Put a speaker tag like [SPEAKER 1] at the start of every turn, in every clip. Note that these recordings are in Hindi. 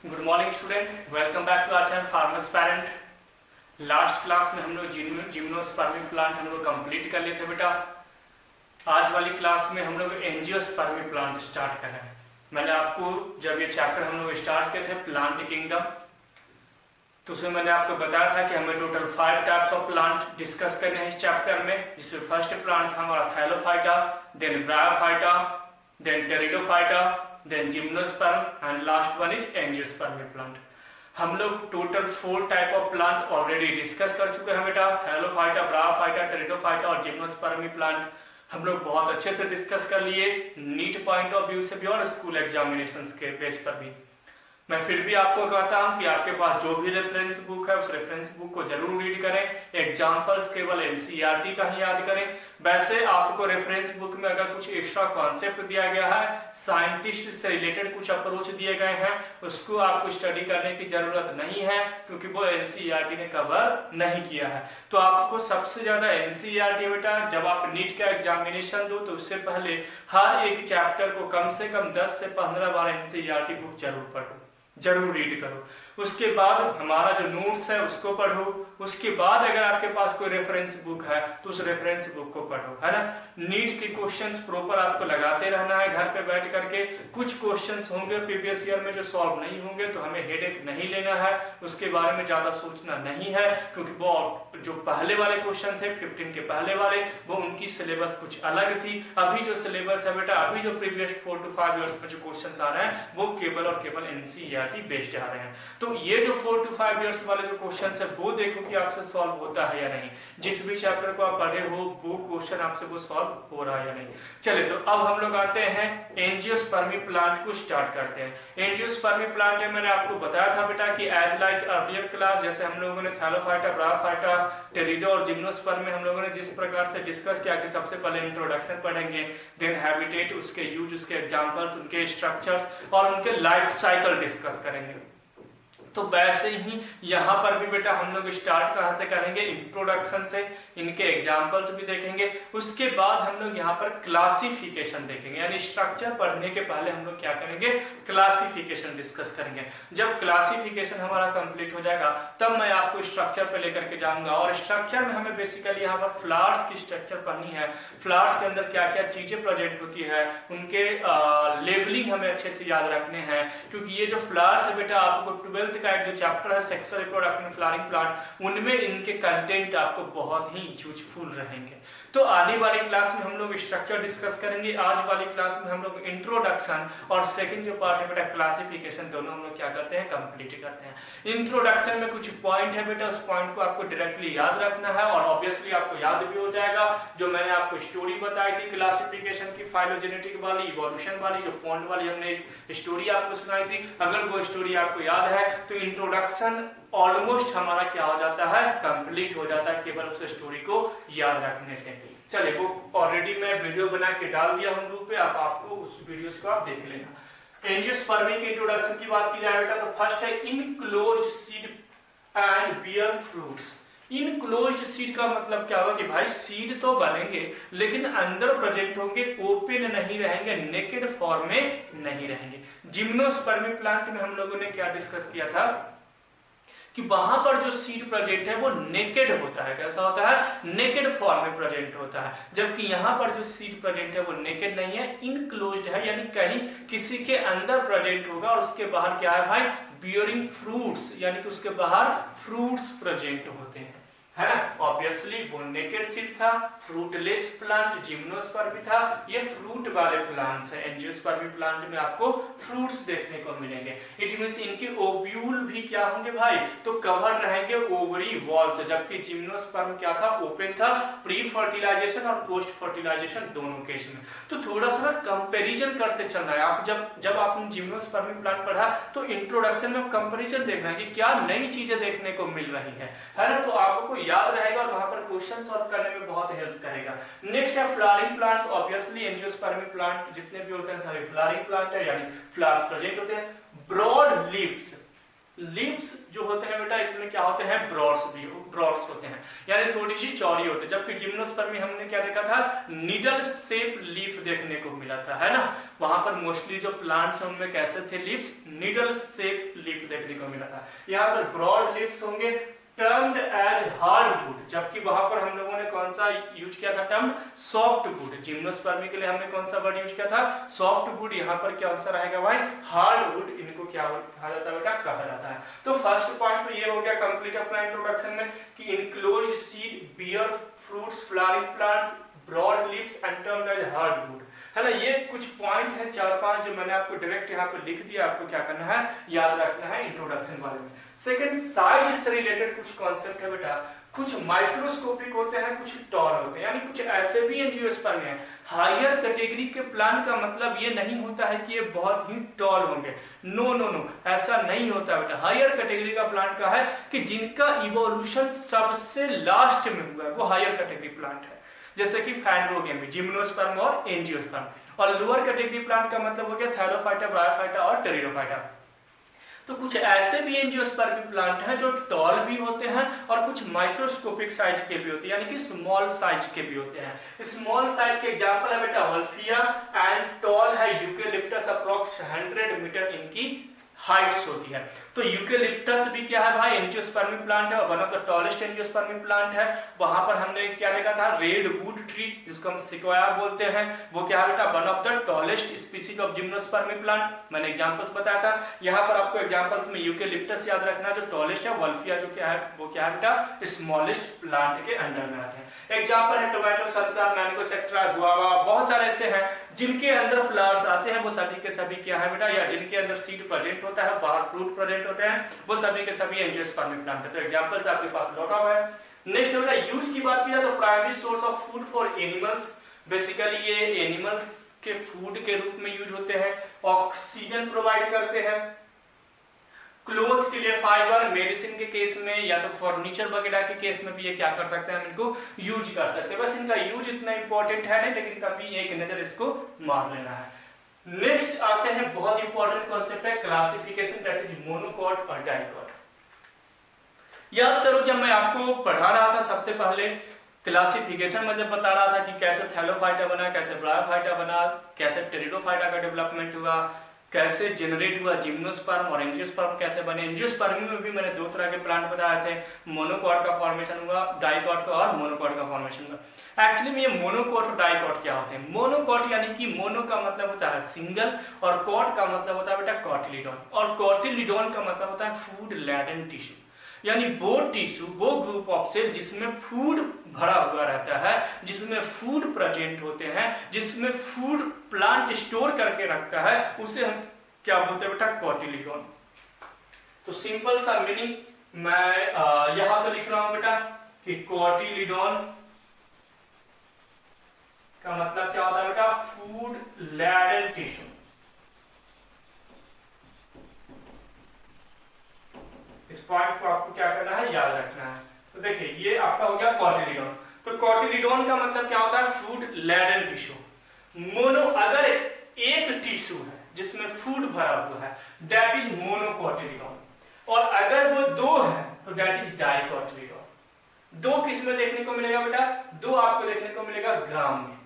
[SPEAKER 1] Good morning student, welcome back to our channel farmers parent. Last class में हम लोग जिम्नोस्पर्मी प्लांट हम लोग कंप्लीट कर लिए थे बेटा। आज वाली क्लास में हम लोग एंजियोस्पर्मी प्लांट स्टार्ट कर रहे हैं। मैंने आपको जब ये चैप्टर हम लोग स्टार्ट किए थे प्लांट किंगडम, तो उसमें मैंने आपको बताया था कि हमें total 5 types of plant discuss करने हैं इस चैप्टर में, जिसमें फर्स्ट प्लांट था हमारा thallophyta, then bryophyta, then pteridophyta, then gymnosperm and last one is angiosperm plant. हम लोग total 4 type of plant already discuss कर चुके हैं बेटा। थैलोफाइटा, ब्रायोफाइटा, टेरिडोफाइटा और जिम्नोस्पर्मी प्लांट हम लोग बहुत अच्छे से डिस्कस कर लिए, नीट पॉइंट ऑफ व्यू से भी और स्कूल एग्जामिनेशंस के बेस पर भी। मैं फिर भी आपको कहता हूं कि आपके पास जो भी रेफरेंस बुक है उस रेफरेंस बुक को जरूर रीड करें। एग्जांपल्स केवल एनसीईआरटी का ही याद करें। वैसे आपको रेफरेंस बुक में अगर कुछ एक्स्ट्रा कॉन्सेप्ट दिया गया है, साइंटिस्ट से रिलेटेड कुछ अप्रोच दिए गए हैं, उसको आपको स्टडी करने की जरूरत नहीं है, क्योंकि वो एनसीईआरटी ने कवर नहीं किया है। तो आपको सबसे ज्यादा एनसीईआरटी बेटा, जब आप नीट का एग्जामिनेशन दो तो उससे पहले हर एक चैप्टर को कम से कम 10 से 15 बार एनसीईआरटी बुक जरूर पढ़ो, जरूर रीड करो। उसके बाद हमारा जो नोट्स है उसको पढ़ो। उसके बाद अगर आपके पास कोई रेफरेंस बुक है तो उस रेफरेंस बुक को पढ़ो, है ना। नीट के क्वेश्चंस प्रॉपर आपको लगाते रहना है घर पे बैठ करके। कुछ क्वेश्चंस होंगे प्रीवियस ईयर में जो सॉल्व नहीं होंगे तो हमें हेडेक नहीं लेना है, उसके बारे में ज्यादा सोचना नहीं है, क्योंकि वो जो पहले वाले क्वेश्चन थे 15 के पहले वाले, वो उनकी सिलेबस कुछ अलग थी। अभी जो सिलेबस है बेटा, अभी जो प्रीवियस 4 to 5 ईयर्स में जो क्वेश्चंस आ रहे हैं वो केवल और केवल एनसीईआरटी बेस्ड आ रहे हैं। तो ये जो 4 to 5 ईयर्स वाले जो क्वेश्चंस है वो देखो कि आपसे सॉल्व होता है या नहीं। जिस भी चैप्टर को आप पढ़े हो वो क्वेश्चन आपसे वो सॉल्व हो रहा है या नहीं। चलिए, तो अब हम लोग आते हैं एंजियोस्पर्मी प्लांट को स्टार्ट करते हैं। एंजियोस्पर्मी प्लांट है, मैंने आपको बताया था बेटा कि एज लाइक अर्लियर क्लास, जैसे हम लोगों ने थैलोफाइटा, ब्रायोफाइटा, टेरिडो और जिम्नोस्पर्म में हम लोगों ने जिस प्रकार से डिस्कस किया कि सबसे पहले इंट्रोडक्शन पढ़ेंगे, देन हैबिटेट, उसके यूज, उसके एग्जांपल्स, उनके स्ट्रक्चर्स और उनके लाइफ साइकिल डिस्कस करेंगे। तो वैसे ही यहाँ पर भी बेटा हम लोग स्टार्ट कहाँ से करेंगे? इंट्रोडक्शन से, इनके एग्जांपल्स भी देखेंगे। उसके बाद हम लोग यहाँ पर क्लासिफिकेशन देखेंगे, यानी स्ट्रक्चर पढ़ने के पहले हम लोग क्या करेंगे? क्लासिफिकेशन डिस्कस करेंगे। जब क्लासिफिकेशन हमारा कंप्लीट हो जाएगा तब मैं आपको स्ट्रक्चर पे लेकर के जाऊंगा। और स्ट्रक्चर में हमें बेसिकली यहाँ पर फ्लावर्स की स्ट्रक्चर पढ़नी है। फ्लावर्स के अंदर क्या क्या चीजें प्रेजेंट होती है, उनके लेबलिंग हमें अच्छे से याद रखने हैं, क्योंकि ये जो फ्लावर्स है बेटा, आपको 12th का एक जो चैप्टर है सेक्सुअल रिप्रोडक्टिव फ्लावरिंग प्लांट, उनमें इनके कंटेंट आपको बहुत ही यूजफुल रहेंगे। तो आने वाली क्लास में हम लोग स्ट्रक्चर डिस्कस करेंगे। आज वाली क्लास में हम लोग इंट्रोडक्शन और सेकंड जो पार्ट है बेटा क्लासिफिकेशन, दोनों हम लोग क्या करते हैं? कंप्लीट करते हैं। इंट्रोडक्शन में कुछ पॉइंट है बेटा, उस पॉइंट को आपको डायरेक्टली याद रखना है और ऑब्वियसली आपको याद भी हो जाएगा। जो मैंने आपको स्टोरी बताई थी क्लासिफिकेशन की, फाइलोजेनेटिक वाली, इवोल्यूशन वाली, जो पॉइंट वाली हमने एक स्टोरी आपको सुनाई थी, अगर वो स्टोरी आपको याद है तो इंट्रोडक्शन ऑलमोस्ट हमारा क्या हो जाता है? कंप्लीट हो जाता है, केवल उस स्टोरी को याद रखने से। चलिए, वो ऑलरेडी मैं वीडियो बना के डाल दिया हूं ग्रुप पे, आप आपको उस वीडियोस को आप देख लेना। एंजियोस्पर्मी के इंट्रोडक्शन की बात की जाए बेटा तो फर्स्ट है enclosed seed and bear fruits. Enclosed seed का मतलब क्या हुआ कि भाई सीड तो बनेंगे लेकिन अंदर प्रेजेंट होंगे, ओपन नहीं रहेंगे, नेकेड फॉर्म में नहीं रहेंगे। जिम्नोस्पर्मी प्लांट में हम लोगों ने क्या डिस्कस किया था कि वहां पर जो सीड प्रेजेंट है वो नेकेड होता है। कैसा होता है? नेकेड फॉर्म में प्रेजेंट होता है। जबकि यहाँ पर जो सीड प्रेजेंट है वो नेकेड नहीं है, इनक्लोज्ड है, यानी कहीं किसी के अंदर प्रेजेंट होगा और उसके बाहर क्या है भाई? बियरिंग फ्रूट्स, यानी कि उसके बाहर फ्रूट्स प्रेजेंट होते हैं, है ना। ऑब्वियसली वो नेकेड सीड था, फ्रूटलेस प्लांट जिम्नोस्पर्मी था, ये फ्रूट वाले प्लांट्स है। एंजियोस्पर्मी प्लांट में आपको फ्रूट्स देखने को मिलेंगे। इट मींस इनके ओव्यूल भी क्या होंगे भाई? तो कवर रहेंगे ओवरी वॉल से, जबकि जिम्नोस्पर्म क्या था? ओपन था, प्री फर्टिलाइजेशन और पोस्ट फर्टिलाइजेशन दोनों केस में। तो थोड़ा सा कंपैरिजन करते चल रहा है। आप जब आपने जिम्नोस्पर्मी प्लांट पढ़ा तो इंट्रोडक्शन में कंपैरिजन देखना है कि क्या नई चीजें देखने को मिल रही है ना। तो आपको याद रहेगा और वहां पर क्वेश्चन सॉल्व करने में बहुत हेल्प करेगा। नेक्स्ट है flowering plants. Obviously angiospermae plant जितने भी होते हैं सारे फ्लावरिंग प्लांट है, यानी फ्लावर्स प्रेजेंट होते हैं। ब्रॉड लीव्स, लीव्स जो होते हैं बेटा इसमें क्या होते हैं, ब्रॉड्स होते हैं, यानी थोड़ी सी चौड़ी होती है, जबकि जिम्नोस्पर्म में हमने क्या देखा था, नीडल शेप लीफ देखने को मिला था, है ना। वहां पर मोस्टली जो प्लांट्स हैं उनमें कैसे थे लीव्स, नीडल शेप लीफ देखने को मिला था। यहाँ पर ब्रॉड लीव्स होंगे टर्म्ड एज हार्डवुड, जबकि वहां पर हम लोगों ने कौन सा यूज किया था टर्म, सॉफ्टवुड। जिम्नोस्पर्मी के लिए हमने कौन सा वर्ड यूज किया था, सॉफ्टवुड। यहाँ पर क्या आंसर आएगा भाई, हार्डवुड। इनको क्या कहा जाता है बेटा, कहा जाता है। तो फर्स्ट पॉइंट तो ये हो गया कंप्लीट अपना इंट्रोडक्शन में कि enclosed seed bear fruits flowering plants broad leaves and termed as hardwood, है ना। ये कुछ पॉइंट है 4-5 जो मैंने आपको डायरेक्ट यहाँ पे लिख दिया, आपको क्या करना है, याद रखना है इंट्रोडक्शन बारे में। सेकंड, साइज से रिलेटेड कुछ कॉन्सेप्ट है बेटा, कुछ माइक्रोस्कोपिक होते हैं, कुछ टॉल होते हैं, यानी कुछ ऐसे भी एंजियोस्पर्म हैं। हायर कैटेगरी के प्लांट का मतलब ये नहीं होता है कि ये बहुत ही टॉल होंगे, नो नो नो, ऐसा नहीं होता बेटा। हायर कैटेगरी का प्लांट का है कि जिनका इवोल्यूशन सबसे लास्ट में हुआ है, वो हायर कैटेगरी प्लांट है, जैसे कि फैंड्रोगेमी, जिम्नोस्पर्म और एंजियोस्पर्म। और लोअर कैटेगरी प्लांट का मतलब हो गया थैलोफाइटा, ब्रायोफाइटा और टेरिडोफाइटा। तो कुछ ऐसे भी एंजियोस्पर्मी प्लांट हैं जो टॉल भी होते हैं और कुछ माइक्रोस्कोपिक साइज के भी होते हैं, यानी कि स्मॉल साइज के भी होते हैं। स्मॉल साइज के एग्जांपल है बेटा वल्फिया एंड टॉल है यूकेलिप्टस, अप्रॉक्स 100 मीटर इनकी हाइट्स होती है। तो यूकेलिप्टस भी क्या है भाई, एंजियोस्पर्मी प्लांट है, one of the tallest angiospermae plant है। वहां पर हमने क्या देखा था, रेड वुड ट्री जिसको हम सिक्वाया बोलते हैं, वो क्या है बेटा, one of the tallest species of gymnosperm plant. मैंने एग्जांपल्स बताया था, यहाँ पर आपको एग्जांपल्स में यूकेलिप्टस याद रखना जो टॉलेस्ट है, वल्फिया जो क्या है वो क्या है बेटा, स्मॉलेस्ट प्लांट के अंडर में आते हैं। एग्जाम्पल है टोमेटो, संतरा, मैंगो, सेक्ट्रा, गुआवा, बहुत सारे ऐसे हैं जिनके अंदर फ्लावर्स आते हैं, वो सभी के सभी क्या है बेटा, या जिनके अंदर सीड प्रेजेंट होता है, बाहर फ्रूट प्रेजेंट होते हैं, वो सभी के सभी एंजियोस्पर्मी प्लांट है। तो एग्जांपल्स आपके पास लॉट ऑफ है। नेक्स्ट बेटा यूज की बात की जाए तो primary source of food for animals, basically ये एनिमल्स के फूड के रूप में यूज होते हैं, ऑक्सीजन प्रोवाइड करते हैं, क्लोथ के लिए फाइबर, मेडिसिन के केस में या तो फर्नीचर वगैरह के केस में भी ये क्या कर सकते हैं, हम इनको यूज कर सकते हैं। बस इनका यूज इतना इंपॉर्टेंट है नहीं, लेकिन कभी एक नजर इसको मार लेना है। नेक्स्ट आते हैं बहुत इंपॉर्टेंट कॉन्सेप्ट है क्लासिफिकेशन, दैट इज मोनोकॉट और डाइकॉट। याद करो जब मैं आपको पढ़ा रहा था सबसे पहले क्लासिफिकेशन में जब बता रहा था कि कैसे थैलोफाइटा बना, कैसे ब्रायोफाइटा बना, कैसे टेरिडोफाइटा का डेवलपमेंट हुआ, कैसे जनरेट हुआ जिम्नोस्पर्म और एंजियोस्पर्म कैसे बने। एंजियोस्पर्मी में भी मैंने 2 तरह के प्लांट बताए थे, मोनोकॉट का फॉर्मेशन हुआ, डाइकॉट का और मोनोकॉट का फॉर्मेशन हुआ। एक्चुअली में ये मोनोकॉट और डाइकॉट क्या होते हैं, मोनोकॉट यानी कि मोनो का मतलब होता है सिंगल और कॉट का मतलब होता है बेटा कॉटिलिडॉन, और कॉटिलिडॉन का मतलब होता है फूड लैडेन टिश्यू, यानी वो टिश्यू, वो ग्रुप ऑफ सेल जिसमें फूड भरा हुआ रहता है, जिसमें फूड प्रेजेंट होते हैं, जिसमें फूड प्लांट स्टोर करके रखता है, उसे हम क्या बोलते हैं बेटा, कॉटिलिडॉन। तो सिंपल सा मीनिंग मैं यहां पे लिख रहा हूं बेटा कि कॉटिलिडॉन का मतलब क्या होता है बेटा, फूड लैडेन टिश्यू। इस पॉइंट को आपको क्या करना है, याद रखना है। तो देखिए ये आपका हो गया कॉटिलिडॉन। तो कॉटिलिडॉन का मतलब क्या होता है, फूड लैडेन टिश्यू। मोनो, अगर एक टिश्यू है जिसमें फूड भरा हुआ है, दैट इज मोनोकॉटिलिडॉन, और अगर वो 2 है तो दैट इज डाइकॉटिलिडॉन। 2 किस में देखने को मिलेगा बेटा, 2 आपको देखने को मिलेगा ग्राम में।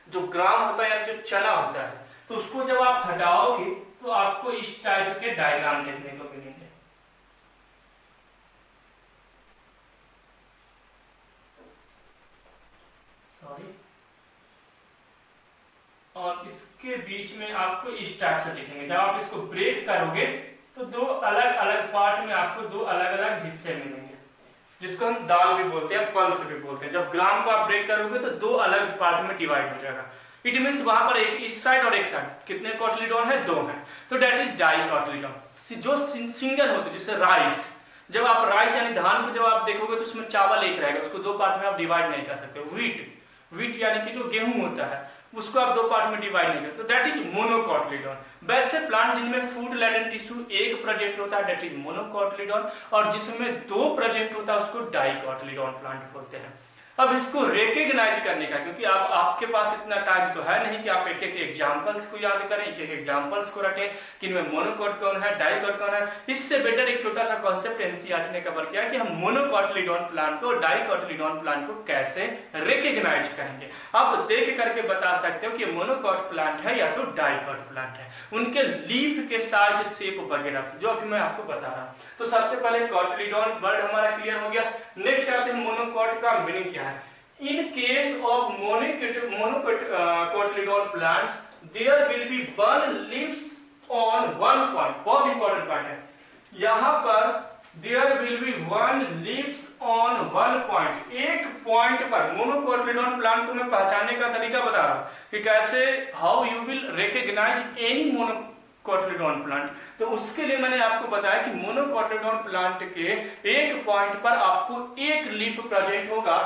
[SPEAKER 1] जो ग्राम होता है जो चना होता है, तो उसको जब आप हटाओगे तो आपको इस टाइप के डायग्राम देखने को मिलेंगे। सॉरी, और इसके बीच में आपको इस टाइप से दिखेंगे। जब आप इसको ब्रेक करोगे तो 2 अलग अलग पार्ट में आपको 2 अलग अलग हिस्से मिलेंगे, जिसको हम दाल भी बोलते हैं, पल्स भी बोलते हैं। जब ग्राम को आप ब्रेक करोगे तो 2 अलग पार्ट में डिवाइड हो जाएगा। इट मींस वहां पर एक इस साइड और एक साइड कितने कॉटिलिडॉन है, 2 है, तो दैट इज डाइकॉटिलिडॉन। जो सिंगल होते जैसे राइस, जब आप राइस यानी धान को जब आप देखोगे तो उसमें चावल एक रहेगा, उसको 2 पार्ट में आप डिवाइड नहीं कर सकते। व्हीट यानी कि जो गेहूं होता है, उसको आप 2 पार्ट में डिवाइड नहीं करते, तो दैट इज मोनोकॉटिलिडॉन। वैसे प्लांट जिनमें फूड लैडेन टिश्यू एक प्रेजेंट होता है, दैट इज मोनोकॉटिलिडॉन, और जिसमें 2 प्रेजेंट होता है उसको डाइकॉटिलिडॉन प्लांट बोलते हैं। अब इसको रिकॉग्नाइज करने का, क्योंकि अब आपके पास इतना टाइम तो है नहीं कि आप एक एक एग्जांपल्स को याद करें, एक एक एग्जांपल्स को रटें कि इनमें मोनोकॉट कौन है, डाइकॉट डाइकोट कौन है। इससे बेटर एक छोटा सा कॉन्सेप्ट एनसीईआरटी ने कवर किया कि हम मोनोकोटिलीडॉन प्लांट को डाइकोटिलीडॉन प्लांट को कैसे रिकॉग्नाइज करेंगे। आप देख करके बता सकते हो कि मोनोकोट प्लांट है या तो डाइकोट प्लांट है, उनके लीफ के साइज, शेप वगैरह से, जो अभी मैं आपको बता रहा हूं। तो सबसे पहले कोटिलीडॉन वर्ड हमारा क्लियर हो गया। नेक्स्ट आते हैं मोनोकोट का मीनिंग क्या है। In case of monocotyledon plants there will be one leaves on one point. बहुत इंपॉर्टेंट पॉइंट है यहां पर, there will be one leaves on one point. एक पॉइंट पर मोनोकोटिलीडॉन प्लांट को मैं पहचानने का तरीका बता रहा हूं कि कैसे, how you will recognize any monocotyledon plant. तो उसके लिए मैंने आपको बताया कि मोनोकोटिलीडॉन प्लांट के एक पॉइंट पर आपको एक लीफ प्रेजेंट होगा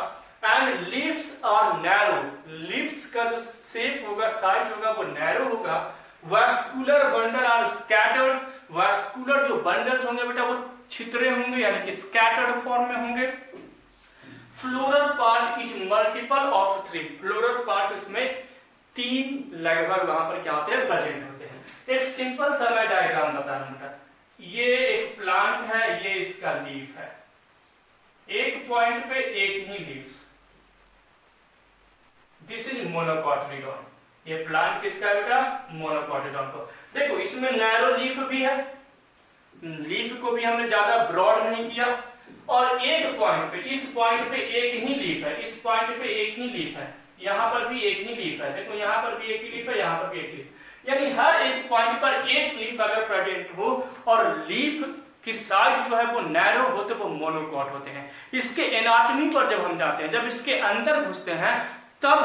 [SPEAKER 1] and leaves are narrow. Leaves का जो शेप होगा, साइज होगा, वो नैरो होगा। Vascular bundle are scattered. Vascular जो बंडल्स होंगे बेटा वो छितरे होंगे, यानी कि स्कैटर्ड फॉर्म में होंगे। Floral part is multiple of 3। Floral part इसमें 3 लगभग वहां पर क्या होते हैं, प्रेजेंट होते हैं। एक सिंपल सा मैं डायग्राम बता रहा हूं। ये एक प्लांट है, ये इसका लीफ है, एक पॉइंट पे एक ही लीव्स। This is monocotyledon. ये प्लांट किसका है बेटा, मोनोकोटिलीडॉन को। देखो इसमें नैरो लीफ भी है, लीफ को भी हमने ज्यादा ब्रॉड नहीं किया, और एक पॉइंट पे, इस पॉइंट पे एक ही लीफ है, इस पॉइंट पे एक ही लीफ है, यहां पर भी एक ही लीफ है। देखो यहां पर भी एक ही लीफ है, यहां पर भी एक लीफ, यानी हर एक पॉइंट पर एक लीफ अगर प्रेजेंट हो और लीफ की साइज जो है वो नैरो होते, वो मोनोकोट होते हैं। इसके एनाटॉमी पर जब हम जाते हैं, जब इसके अंदर घुसते हैं, तब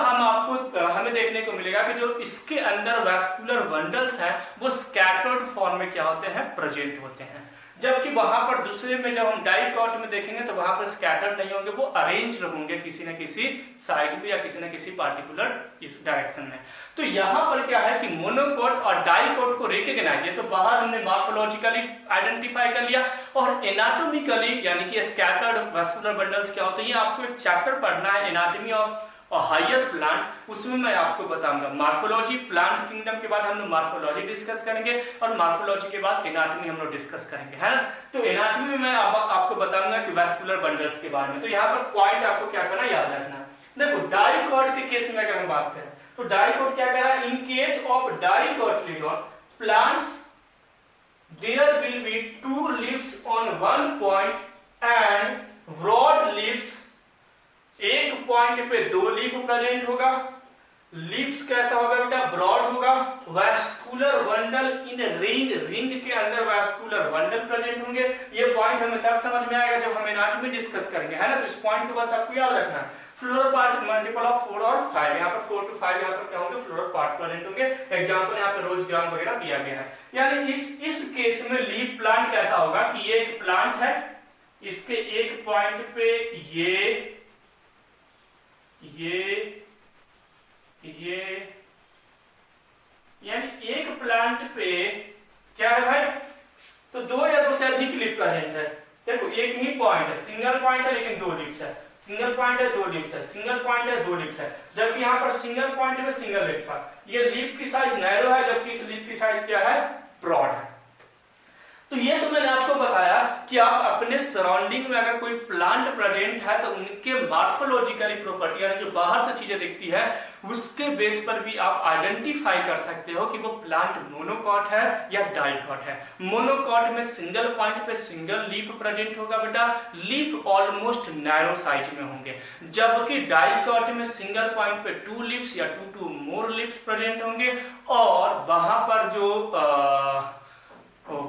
[SPEAKER 1] हमें देखने को मिलेगा कि जो इसके अंदर वैस्कुलर बंडल्स हैं वो स्कैटर्ड फॉर्म में क्या होते हैं, प्रेजेंट होते हैं। जबकि वहां पर दूसरे में जब हम डाइकोट में देखेंगे तो वहां पर स्कैटर्ड नहीं होंगे, वो अरेंज होंगे किसी न किसी साइड में या किसी न किसी पार्टिकुलर इस डायरेक्शन में। तो यहाँ पर क्या है कि मोनोकोट और डाइकोट को रिकॉग्नाइज, ये तो बाहर हमने मॉर्फोलॉजिकली आइडेंटिफाई कर लिया, और एनाटॉमिकली यानी कि स्कैटर्ड वैस्कुलर बंडल्स क्या होते हैं, ये आपको एक चैप्टर पढ़ना है, एनाटॉमी ऑफ हायर प्लांट, उसमें मैं आपको बताऊंगा। मॉर्फोलॉजी, प्लांट किंगडम के बाद हम लोग मॉर्फोलॉजी डिस्कस करेंगे, और मॉर्फोलॉजी के बाद एनाटॉमी हम लोग डिस्कस करेंगे, है ना। तो एनाटॉमी में मैं आपको बताऊंगा कि वैस्कुलर बंडल्स के बारे में। तो यहाँ पर पॉइंट आपको क्या करना, याद रखना। देखो डाइकोट के केस में अगर हम बात करें तो डाइकोट क्या कह रहा है, in case of dicotyledon plants there will be 2 leaves on one point and broad leaves. एक पॉइंट पे 2 लीफ प्रेजेंट होगा। लीव्स कैसा होगा बेटा, ब्रॉड होगा। Vascular bundle in ring, ring के अंदर वैस्कुलर बंडल प्रेजेंट होंगे। ये पॉइंट हमें तब समझ में आएगा जब हम एनाटॉमी डिस्कस करेंगे, है ना। तो इस पॉइंट को बस आपको याद रखना है। फ्लोरल पार्ट मल्टीपल ऑफ 4 और 5, यहाँ पर 4 to 5 यहाँ पर क्या होंगे, फ्लोरल पार्ट प्रेजेंट होंगे। एग्जांपल यहाँ पर रोज ग्राम वगैरह दिया गया है। यानी इस केस में लीफ प्लांट कैसा होगा कि ये एक प्लांट है, इसके एक पॉइंट पे ये यानी एक प्लांट पे क्या है भाई, तो 2 या 2 से अधिक लीफ प्रेजेंट है। देखो एक ही पॉइंट है, सिंगल पॉइंट है लेकिन 2 लीव्स है, सिंगल पॉइंट है 2 लीव्स है, सिंगल पॉइंट है 2 लीव्स है। जबकि यहाँ पर सिंगल पॉइंट में सिंगल लीफ है। ये लीफ की साइज नैरो है, जबकि इस लीफ की साइज क्या है, ब्रॉड है। तो ये तो मैंने आपको बताया कि आप अपने सराउंडिंग में अगर कोई प्लांट प्रेजेंट है तो उनके मॉर्फोलॉजिकली प्रॉपर्टी, यानी जो बाहर से चीजें दिखती है, उसके बेस पर भी आप आइडेंटिफाई कर सकते हो कि वो प्लांट मोनोकोट है या डाइकोट है। मोनोकोट में सिंगल पॉइंट पे सिंगल लीफ प्रेजेंट होगा बेटा, लीफ ऑलमोस्ट नैरो साइज में होंगे। जबकि डाइकोट में सिंगल पॉइंट पे 2 लीव्स या 2 to more लीव्स प्रेजेंट होंगे, और वहां पर जो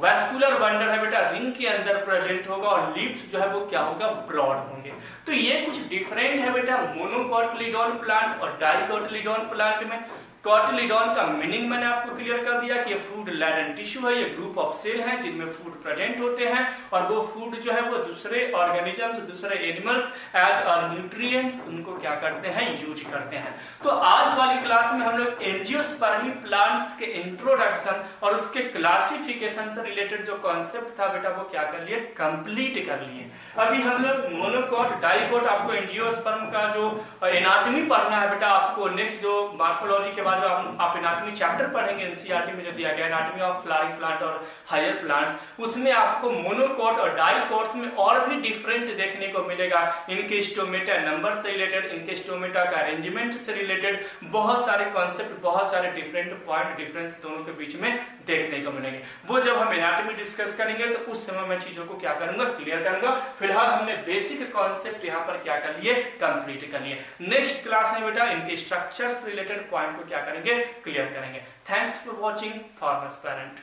[SPEAKER 1] वैस्कुलर बंडल है बेटा रिंग के अंदर प्रेजेंट होगा, और लीव्स जो है वो क्या होगा, ब्रॉड होंगे। तो ये कुछ डिफरेंट है बेटा मोनोकोटिलीडॉन प्लांट और डाइकोटिलीडॉन प्लांट में। कोटिलीडॉन का मीनिंग मैंने आपको क्लियर कर दिया कि ये फूड लैडन टिश्यू है, ये ग्रुप ऑफ सेल हैं जिनमें फूड प्रेजेंट होते हैं, और वो फूड जो है वो दूसरे ऑर्गेनिजम्स, दूसरे एनिमल्स एज न्यूट्रिएंट्स उनको क्या करते हैं, यूज करते हैं। तो आज वाली क्लास में हम लोग एंजियोस्पर्मी प्लांट्स के इंट्रोडक्शन और उसके क्लासिफिकेशन से रिलेटेड जो कॉन्सेप्ट था बेटा वो क्या कर लिए, कंप्लीट कर लिए। अभी हम लोग मोनोकोट, डाइकोट, आपको एंजियोस्पर्म का जो एनाटॉमी पढ़ना है बेटा, आपको नेक्स्ट जो मॉर्फोलॉजी के बाद जो आप एनाटॉमी चैप्टर पढ़ेंगे एनसीईआरटी में जो दिया गया एनाटॉमी ऑफ फ्लावरिंग प्लांट और हायर प्लांट्स, उसमें आपको मोनोकोट और डाइकोट्स में और भी डिफरेंट देखने को मिलेगा। इनके स्टोमेटा नंबर से रिलेटेड, इनके स्टोमेटा का अरेंजमेंट से रिलेटेड बहुत सारे कॉन्सेप्ट, बहुत सारे डिफरेंट पॉइंट डिफरेंस दोनों के बीच में देखने को मिलेंगे। वो जब हम एनाटॉमी डिस्कस करेंगे तो उस समय मैं चीजों को क्या करूंगा, क्लियर करूंगा। फिलहाल हमने बेसिक कॉन्सेप्ट यहाँ पर क्या कर लिए, कंप्लीट कर लिए। नेक्स्ट क्लास में बेटा इनके स्ट्रक्चर से रिलेटेड पॉइंट को क्या करेंगे, क्लियर करेंगे। Thanks for watching farmers parent.